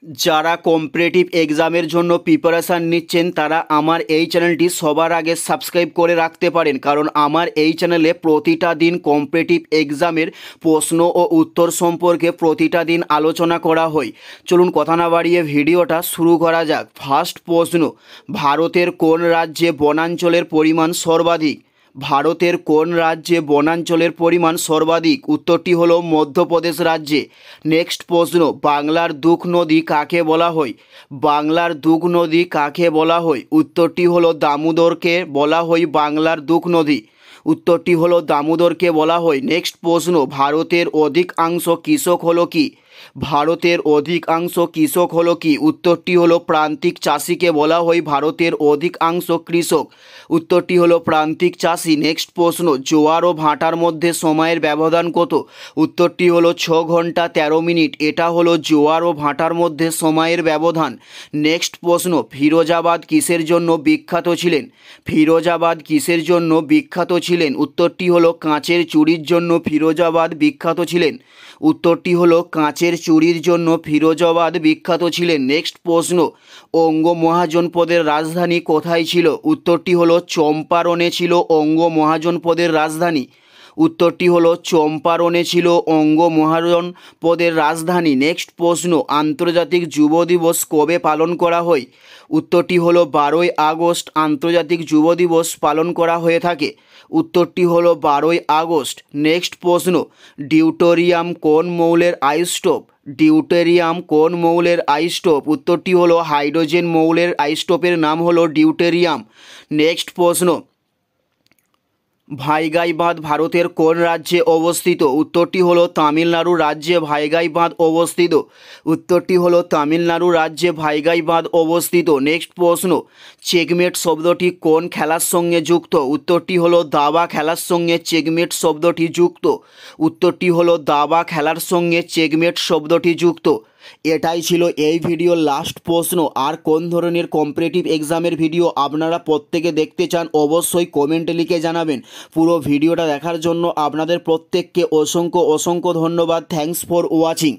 যারা কম্পিটিটিভ এক্সামের জন্য প্রিপারেশান নিচ্ছেন তারা আমার এই চ্যানেলটি সবার আগে সাবস্ক্রাইব করে রাখতে পারেন, কারণ আমার এই চ্যানেলে প্রতিটা দিন কম্পিটিটিভ এক্সামের প্রশ্ন ও উত্তর সম্পর্কে প্রতিটা দিন আলোচনা করা হয়। চলুন কথা না বাড়িয়ে ভিডিওটা শুরু করা যাক। ফার্স্ট প্রশ্ন, ভারতের কোন রাজ্যে বনাঞ্চলের পরিমাণ সর্বাধিক? ভারতের কোন রাজ্যে বনাঞ্চলের পরিমাণ সর্বাধিক? উত্তরটি হলো মধ্যপ্রদেশ রাজ্যে। নেক্সট প্রশ্ন, বাংলার দুঃখ নদী কাকে বলা হয়? বাংলার দুঃখ নদী কাকে বলা হয়? উত্তরটি হলো দামোদরকে বলা হয় বাংলার দুঃখ নদী। উত্তরটি হলো দামোদরকে বলা হয়। নেক্সট প্রশ্ন, ভারতের অধিকাংশ কৃষক হলো কি? ভারতের অধিকাংশ কৃষক হলো কি? উত্তরটি হলো প্রান্তিক চাষিকে বলা হয় ভারতের অধিকাংশ কৃষক। উত্তরটি হলো প্রান্তিক চাষি। নেক্সট প্রশ্ন, জোয়ার ও ভাটার মধ্যে সময়ের ব্যবধান কত? উত্তরটি হলো 6 ঘন্টা 13 মিনিট। এটা হলো জোয়ার ও ভাটার মধ্যে সময়ের ব্যবধান। নেক্সট প্রশ্ন, ফিরোজাবাদ কিসের জন্য বিখ্যাত ছিলেন? ফিরোজাবাদ কিসের জন্য বিখ্যাত ছিলেন? উত্তরটি হলো কাঁচের চুড়ির জন্য ফিরোজাবাদ বিখ্যাত ছিলেন। উত্তরটি হলো কাঁচের চুড়ির জন্য ফিরোজাবাদ বিখ্যাত ছিলেন। নেক্সট প্রশ্ন, অঙ্গ মহাজনপদের রাজধানী কোথায় ছিল? উত্তরটি হলো চম্পারণে ছিল অঙ্গ মহাজনপদের রাজধানী। উত্তরটি হলো চম্পারণে ছিল অঙ্গ মহাজনপদের রাজধানী। নেক্সট প্রশ্ন, আন্তর্জাতিক যুব দিবস কবে পালন করা হয়? উত্তরটি হলো 12ই আগস্ট আন্তর্জাতিক যুব দিবস পালন করা হয়ে থাকে। উত্তরটি হলো 12ই আগস্ট। নেক্সট প্রশ্ন, ডিউটেরিয়াম কোন মৌলের আইসোটোপ? ডিউটেরিয়াম কোন মৌলের আইসোটোপ? উত্তরটি হলো হাইড্রোজেন মৌলের আইসোটোপের নাম হলো ডিউটেরিয়াম। নেক্সট প্রশ্ন, ভাইগাই বাঁধ ভারতের কোন রাজ্যে অবস্থিত? উত্তরটি হলো তামিলনাড়ু রাজ্যে ভাইগাই বাঁধ অবস্থিত। উত্তরটি হলো তামিলনাড়ু রাজ্যে ভাইগাই বাঁধ অবস্থিত। নেক্সট প্রশ্ন, চেকমেট শব্দটি কোন খেলার সঙ্গে যুক্ত? উত্তরটি হলো দাবা খেলার সঙ্গে চেকমেট শব্দটি যুক্ত। উত্তরটি হলো দাবা খেলার সঙ্গে চেকমেট শব্দটি যুক্ত। এটাই ছিল এই ভিডিওর লাস্ট প্রশ্ন। আর কোন ধরনের কম্পিটিটিভ এক্সামের ভিডিও আপনারা প্রত্যেকে দেখতে চান অবশ্যই কমেন্টে লিখে জানাবেন। পুরো ভিডিওটা দেখার জন্য আপনাদের প্রত্যেককে অসংখ্য অসংখ্য ধন্যবাদ। Thanks for watching.